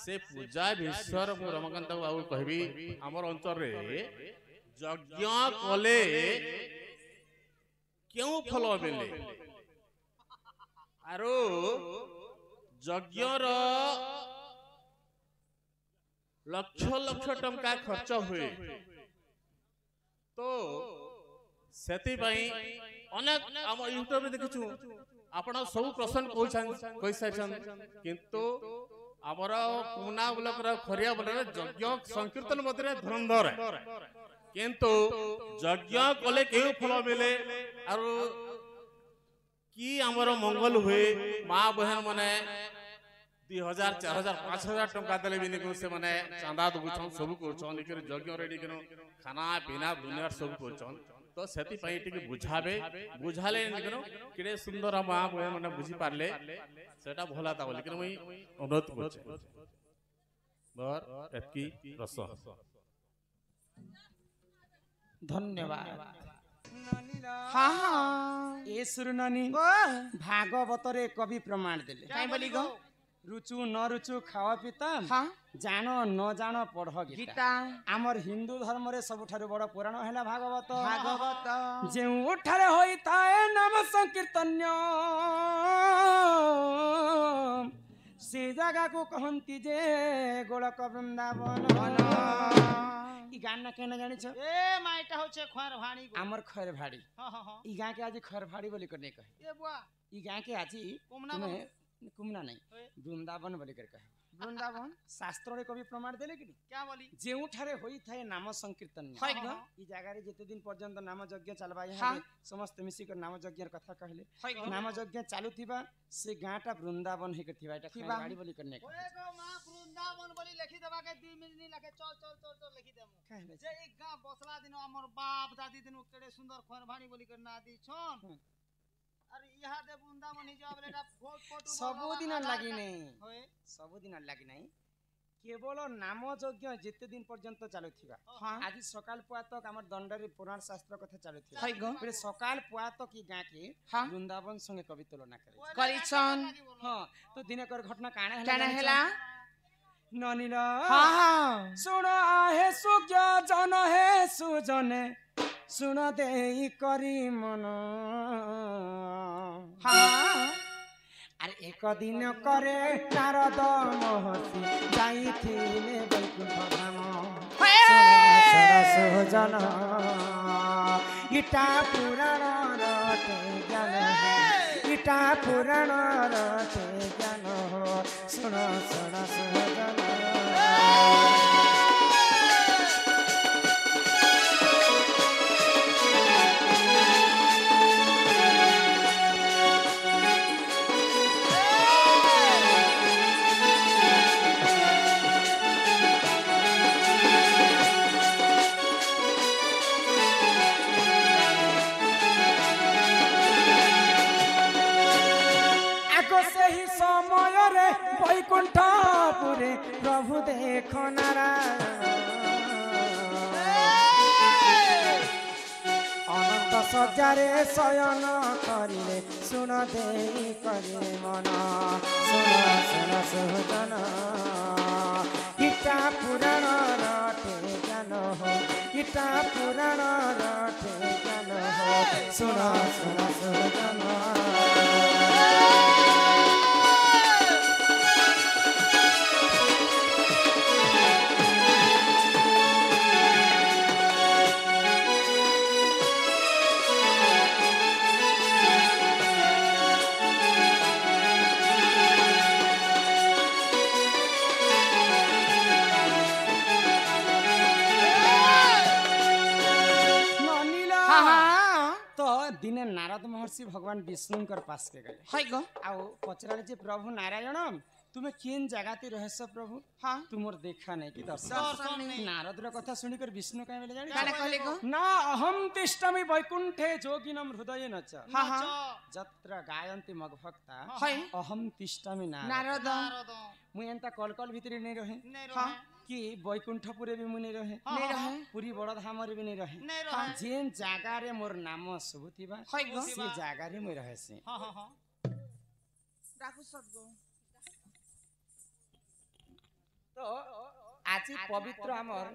से पूजा विषय मु रमाकांत बाबू कहबी हमर अंतर रे यज्ञ कले क्यों फल मिले आरो यज्ञर लक्ष लक्ष टंका खर्च हुए तो सेति भाई अनेक हम यूट्यूब रे देखिछु आपण सब प्रश्न कहि साइछन किंतु हमर कुना ब्लॉक रा खरिया ब्लॉक रे यज्ञ संकीर्तन मधुरे धुरंधर किंतु यज्ञ कले केउ फल मिले आरो की हमर मंगल हुए मां बहन माने 2000 4000 5000 टंका देले भी निको से माने चांदा दुछन सब करछन निकर यज्ञ रेडी कनो खाना पीना दुनिया सब करछन तो सेति पई टिके बुझाबे बुझाले निकनो किडे सुंदर मां बहन माने बुझी पारले सेटा भला ता लेकिन मई अनुरोध करछे बर एतकी रस धन्यवाद हाँ हाँ ए सुर नानी भागवत रे कवि प्रमाण देले काय बोली गो रुचु न रुचु खावा पीता हाँ जानो न जानो पढ़ गीता आमर हिंदू धर्म रे सबठारु बड़ पुराण हैला भागवत भागवत जेउ ठारे होइताए नाम संकीर्तन्य से जगह को कहंती जे गोलक वृंदावन ई गान ना केना जानि छ ए माइटा होछे खर भाणी आमर खर भाड़ी हां हां हां ई गां के आज खर भाड़ी बोली करने कहे ए बुआ ई गां के आज कुमना नहीं वृंदावन बोली कर कहे वृंदावन शास्त्र रे कवि प्रमाण देले कि क्या बोली जेउ ठारे होई थाए नाम संकीर्तन हाय ग ई जगह रे जते दिन पर्यंत नाम यज्ञ चलबा हाँ। समस्त मिसी कर नाम यज्ञ कथा कहले हाय ग नाम यज्ञ चालू थिबा से गांटा वृंदावन हे करथिबा एटा गाड़ी बोली करने का ओए गो मां वृंदावन बोली लिखि देबा के 2 मिनट नहीं लगे चल चल चल चल लिखि देमु कहले जे एक गां बसला दिन हमर बाप दादी दिन केड़े सुंदर खर भाणी बोली करना आदि छन अरे यहा दे वृंदावन ही जाब लेटा फोटो सब दिन लागि नै होय सब दिन लागि नै केवल नाम यज्ञ जेते दिन पर्यंत चालू थिबा हां आज सकाल पुआ तक हमर दंडरी पुराण शास्त्र कथा चालू थिबा हाय ग फिर सकाल पुआ तक की गां के हां वृंदावन संगे कवि तुलना करे करिछन हां तो दिनकर घटना काणे हेला ननीला हां हां सुन आहे सुज्ञ जन हे सुजने सुन देई करी मन हां अरे एक दिन करे नारद महर्षि जाइथिले वैकुंठ धाम सुजन इटा पुराण रटे ज्ञान इटा पुराण रटे ज्ञान सुन सुन सुजन वैकुंठपुरे प्रभु देख नारायण अनंत सज्जारे शयन करिले सुन देई करिले मन सुन सुन सुजन इटा पुराण रटे ज्ञान हो इटा पुराण रटे ज्ञान हो सुन सुन सुजन दिने नारद महर्षि भगवान विष्णुकर पास के गए हाय गो आउ पचराले जे प्रभु नारायण तुमे केन जगाती रहस प्रभु हां तुमर देखा नहीं कि दर्शन नहीं नारद र कथा सुनी कर विष्णु काय बोले जानी काने कहले गो ना अहम तिष्ठमि वैकुंठे जोगिनम हृदय नच हां हां जत्र गायन्ति मगभक्ता हाय अहम तिष्ठमि नारद मु एंता कलकल भीतरी नहीं रहे हां कि वैकुंठपुरे भी मुनि रहे नहीं रहे पुरी बड़ धाम रे भी नहीं रहे जेन जागा रे मोर नाम सुबुथिबा से जागा रे मु रहेसी हां हां हां डाकू सद गो आज पवित्र आमर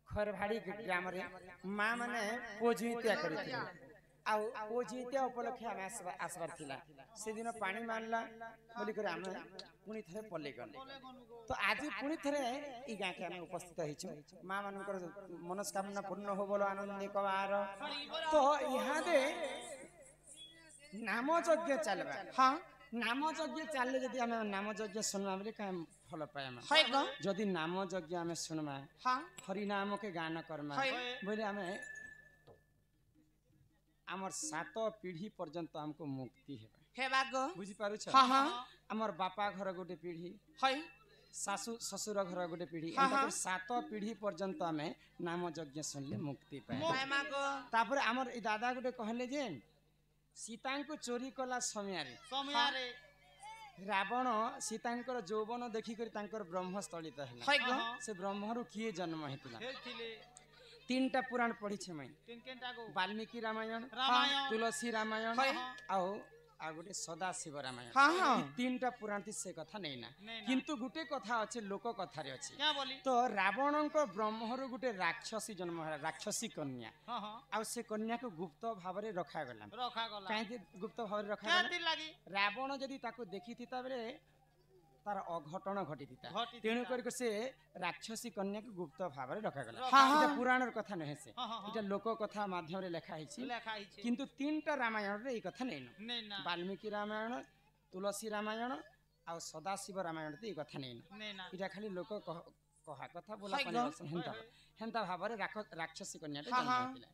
खरभाड़ी ग्राम रे माँ माने पोजित्या करथिले आ पोजित्या उपलक्षे आमे आसबार थिला से दिन पानी मानला बोली करे आमे पुनी थरे पल्ले गले तो आज पुनी थरे ई गाँ के आमे उपस्थित हिछु माँ मानकर मनस्कामना पूर्ण हो बोलो आनंद कवार तो यहाँ दे नाम यज्ञ चलबा हां नाम यज्ञ चलले जदी आमे नाम यज्ञ सुनबा बोले का फल पाएमा है ग जदी नाम यज्ञ आमे सुनमा हां हरि नाम के गान करमा बोले आमे आमर 7 पीढ़ी पर्यंत हमको मुक्ति हेबा ग बुझी पारु छ हां हां आमर बापा घर गोटे पीढ़ी है सासु ससुर घर गोटे पीढ़ी एंता 7 पीढ़ी पर्यंत आमे नाम यज्ञ सुनले मुक्ति पाएमा ग तापर आमर ई दादा गोटे कहले जे सीता को चोरी कला समय रावण सीता यौवन देखिक ब्रह्मस्थलित है से ब्रह्मरु किए जन्म हेतिला 3टा पुराण पढ़ी छे मैं वाल्मीकि रामायण तुलसी रामायण आ गोटे सदा शिव रामायण 3टा पुराण से कथा नहीं ना किंतु गोटे कथा अच्छे लोक कथा रे अच्छे तो रावण को ब्रह्मरु गोटे राक्षसी जन्म है राक्षसी कन्या आ से कन्या को गुप्त भाव रे रखा गला काहे गुप्त भाव रे रखा गला रावण जदी ताको देखि थिता बेले तार अघटन घटी थिता तेनु कर से राक्षसी कन्या को गुप्त भाव रे रखा गला एटा पुराण र कथा नहे से एटा लोक कथा माध्यम रे लेखा हिछि किंतु 3टा रामायण रे ई कथा नै ना वाल्मीकि रामायण तुलसी रामायण आ सदाशिव रामायण रे ई कथा नै ना एटा खाली लोक कहा कथा बोला पनि हेंता भाव रे राक्षसी कन्या रे जन्म होतिला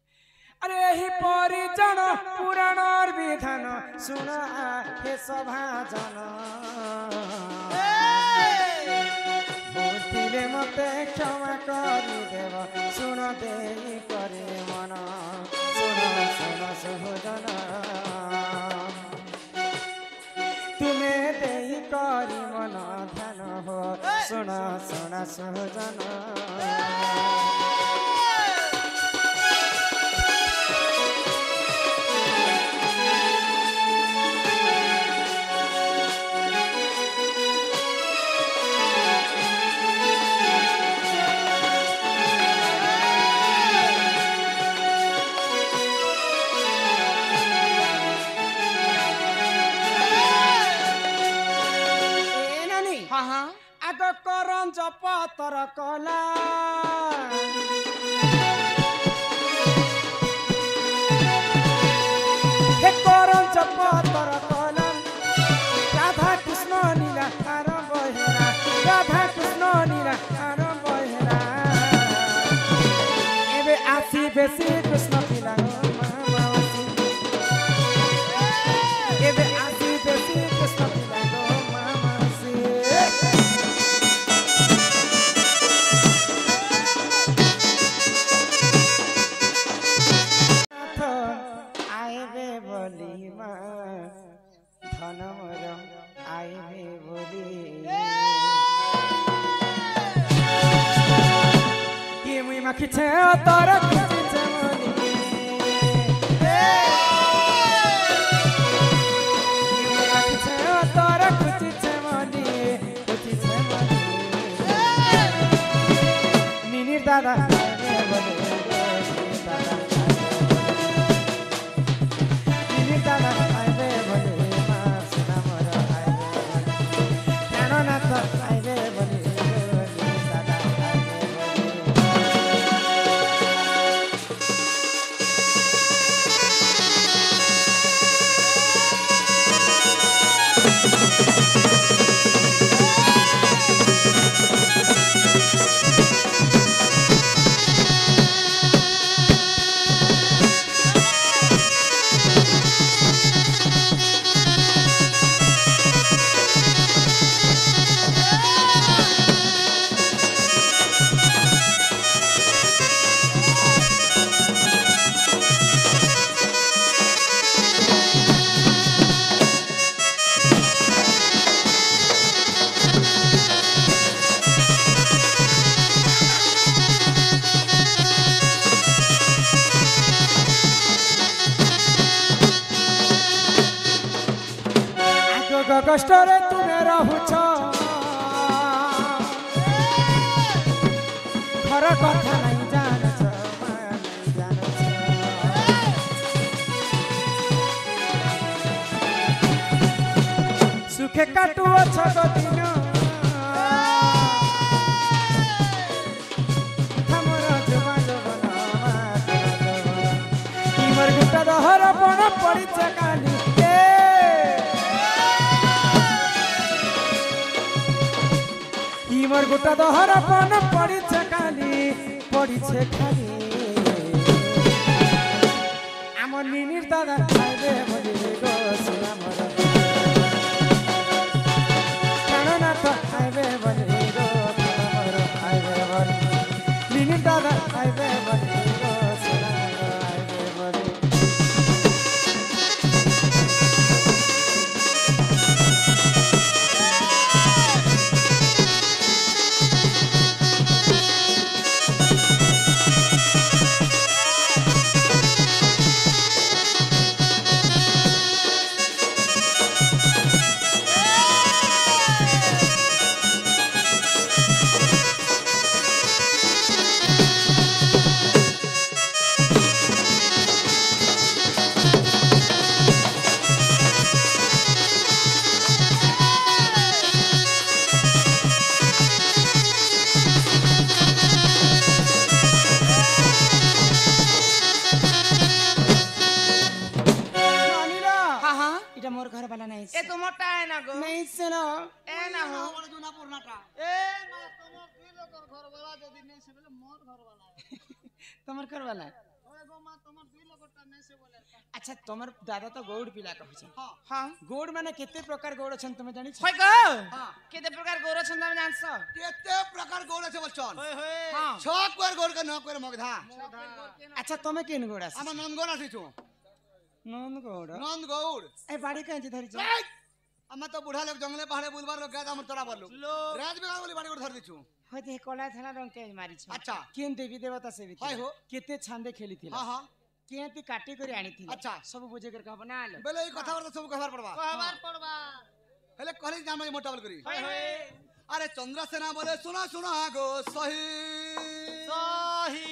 अरे ही परिजन पुराणर विधान सुना हे सभा जन भूतिले मते क्षमा करी देव सुन देई करे मन सुन सुन सुजन तुम्हें देई करी मन ध्यान हो सुन सुन सुजन जपतर कला हे करम जपतर कला राधा कृष्ण लीला आरंभ हेरा राधा कृष्ण लीला आरंभ हेरा एबे आसी बेसी कृष्ण लीला मामासी एबे आसी बेसी कृष्ण लीला मामासी किछे तारा किछे मनी किछे तारा किछे मनी मिनिर दादा मिनिर दादा आइबे बोले मां सुना मोर आइबे ज्ञाननाथ आइबे बोले কথা নাই জানছ মায়া নাই জানছ সুখে কাটুছ দিন আমার জমা জবন ইমর গুটা দহর পণ পড়িছে কালি ইমর গুটা দহর পণ পড়িছে কালি পড়িছে খালি আমার নিনির দাদা খাইবে বলি গো আমার প্রাণনাথ খাইবে বলি গো আমার খাইবে বলি নিনির দাদা খাইবে বলি গো খাইবে বলি ए তোমারটা আয় না গো नहीं सुनो এ না হো ওরে জুনা পুরনাটা এ মা তোমার দুই লোকের ঘরওয়ালা যদি নেই সে বলে মোর ঘরওয়ালা তোমার कर वाला ওরে গো মা তোমার দুই লোকটা নেই সে বলে अच्छा তোমার দাদা তো গৌड़ पिला कहछ হ্যাঁ হ্যাঁ গৌड़ মানে কেতে প্রকার গৌड़ छन তুমি জানিছ হয় গো হ্যাঁ কেতে প্রকার গৌর ছন্দ আমি জানছ কেতে প্রকার গোল আছে বলছন হয় হয় हां ছক কর গোল কে ন কর মগধা अच्छा তুমি কেন গৌड़ আছে আমার নন গোল আছিছু নন গৌड़ নন গৌড় ए बाड़ी कांची धरिছ আমার তো বুড়া লোক জঙ্গলে পাহাড়ে বুলবার লোক গাছ আমার তোরা বললু রাজ বিঘা বলি বাড়ি করে ধর দিছু হইতে কলা থানা রং কে মারিছ আচ্ছা কেন দেবী দেবতা से भी হয় হো কেতে ছান্দে খেলিছিল হ্যাঁ হ্যাঁ কেতে কাটি করে আনিছিল আচ্ছা। सब বুঝে করে কহ না আলো বেলে এই কথা বলতে সব কবার পড়বা কহবার পড়বা হেলে কলি জানো মোটা বল করি হয় হয় আরে চন্দ্রসেনা বলে শোনা শোনা গো সহি সহি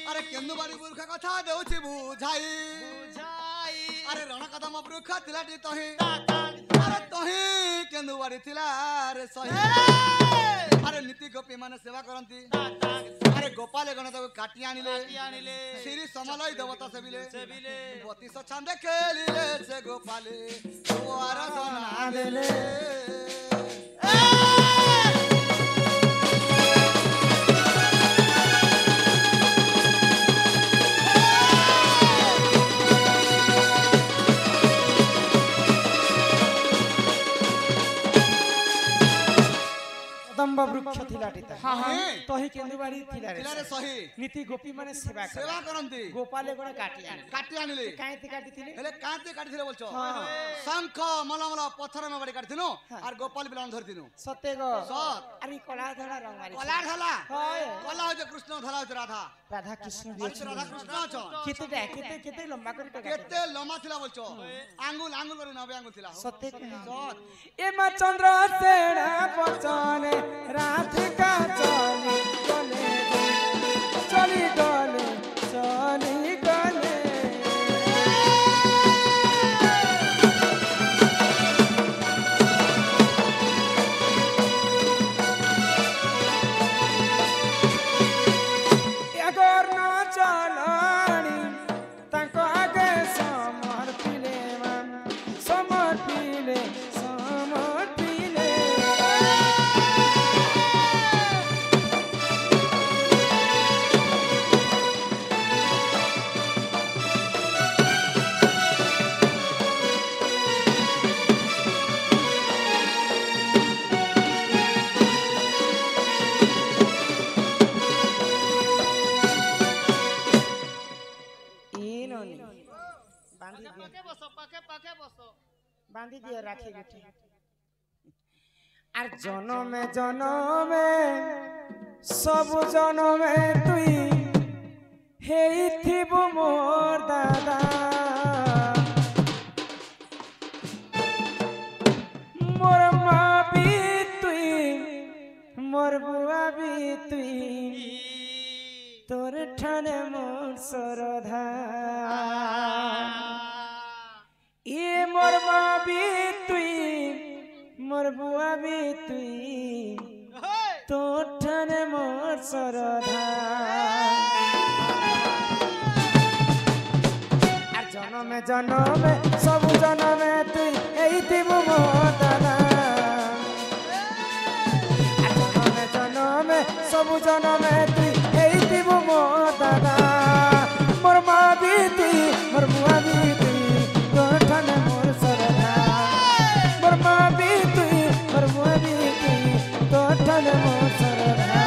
আরে কেন্দু বাড়ি বুর্খা কথা দেউছি বুঝাই বুঝাই আরে রণ কদম বৃক্ষ তিলাটি তহি আরে তহি কেন্দু বাড়ি ଥିଲା রে সহি আরে নীতি গোপী মানে সেবা করନ୍ତି আরে গোপালে গণ তাকে কাটি আনিলে শ্রী সমলয় দেবতা সেবিলে বতিশ ছান্দে খেলিলে সে গোপালে দুয়ার দনা দেলে कदम्ब वृक्ष थिलाटिता हां हां तही केंदु बाड़ी थिला रे ଥିଲାରେ ସହି नीति गोपी माने सेवा कर ସେବା କରନ୍ତି गोपाले गोड़ा काटी आनी କାଟି ଆଣିଲେ काहे काटी थिले ହେଲେ କାନ୍ତି କାଟିଥିଲେ ବୋଲଛ हां ଶଙ୍ଖ ମଲମଲ ପଥର ମେ ବାଡ଼ି କାଟିଥିନୁ আর গোপাল বিলন ধরতিনু सत्य गो সৎ अरे कला धड़ा रंग मारी কলা ঢালা हाय কলা হচ্ছে কৃষ্ণ ধলা হচ্ছে রাধা राधा कृष्ण भी হচ্ছে রাধা কৃষ্ণ আছো केते लंबा कर के কেতে লম্বা ଥିଲା বলছ আঙ্গুল আঙ্গুল করে 90 আঙ্গুল ଥିଲା सत्य कहे সৎ ए मा चंद्र सेना पचने राधिका चली गले चली गले अगर न चलानी ताको आगे समर्पिले समर्पिले बांधी दिए राखी गठी আর জনমে জনমে সব জনমে তুই হেইথিবু মোর দাদা মোর মা বি তুই মোর বুয়া বি তুই তোর ঠানে মোর সরধা ই মোর মা বি তুই মোর বুয়া বি তুই তোর ঠানে মোর সরধা আর জনমে জনমে সবু জনমে তুই এই দিব মোর দাদা আর জনমে জনমে সবু জনমে তুই এই দিব মোর দাদা মোর মা বি তুই মোর বুয়া বি তুই তোর ঠানে মোর সরধা মোর মা বি তুই মোর বুয়া বি তুই তোর ঠানে মোর সরধা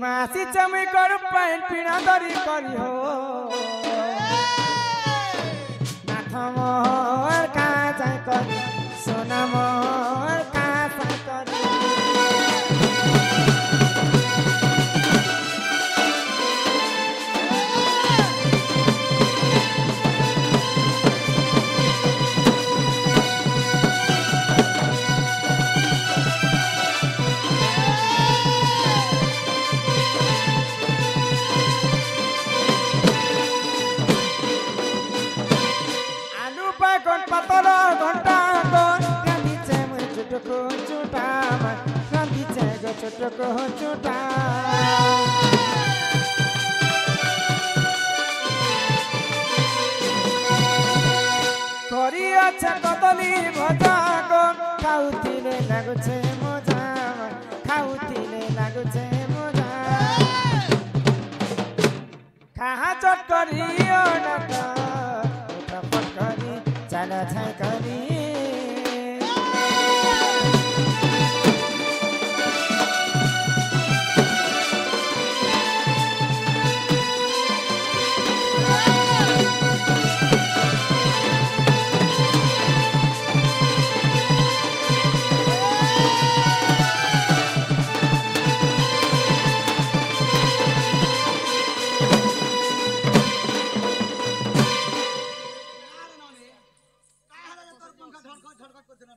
मासी चमी कर पैंट पीना दरी करी हो नाथ मोर का जाय करी सोना मोर का जाय करी चुटको चुटा करी अच्छा कदली भजा को खाउथिले लागुछे मजा खाउथिले लागुछे मजा कहाँ चट करी ओडक उठपट करी चला छाई करी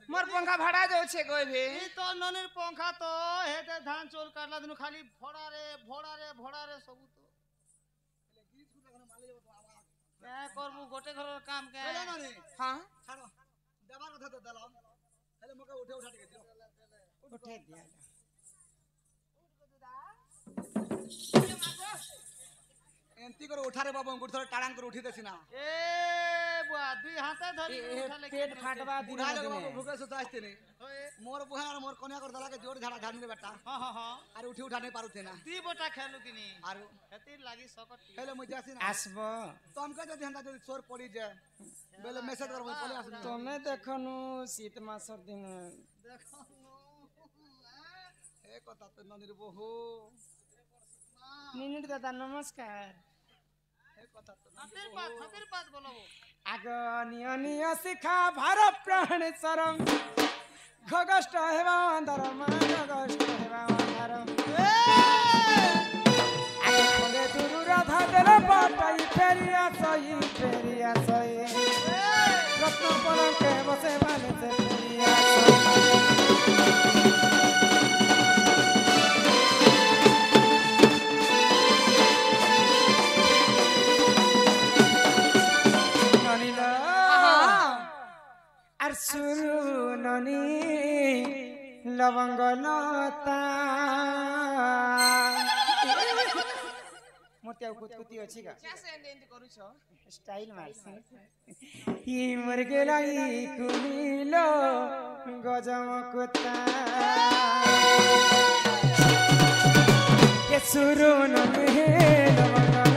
मोर पंखा भाड़ा जाउ छे कोई भी ई तो ननीर पंखा तो हेते धान चोल काटला दिनु खाली भोड़ा रे सबु तो क्या करबू गोटे घर काम के हेले ननी हां छाड़ो देबार कथा तो दलाम हेले मके उठा के दियो उठे दिया एंती कर उठा रे बाबू गुड़ थोड़ा टाड़ांग कर उठी देसी ना ए बुआ दुई हाथे धरी उठा ले पेट फाटवा बुढ़ा लोग बाबू भूखे से आस्ते नहीं मोर बुहा और मोर कन्या कर दला के जोड़ झाड़ा झाड़ी बेटा हां अरे उठी उठा नहीं पारुते ना दी बोटा खेलु किनी आरो हेती लागी सकट हेले मु जासी ना आसबो तुमके जदी हंदा जदी चोर पड़ी जाए बेले मैसेज कर पले आस तमे देखनु शीत मासर दिन देखनु ए कथा तो ननीर बहु निनिर दादा नमस्कार खातिर बात बोलो आगो नियो नियो सिखा भार प्राण शरम खगष्ट हेवा अंधर खगष्ट हेवा अंधर आगे खोले दुरु राधा देर बाटाई फेरिया सही रत्न पलंके बसे बाले से फेरिया सुरु ननी लवंग लता मोते कुतकुती अछि का क्या से एंड करू छ स्टाइल मारस ई मर गेलाई कुमिलो गजम कुता के सुरु ननी लवंग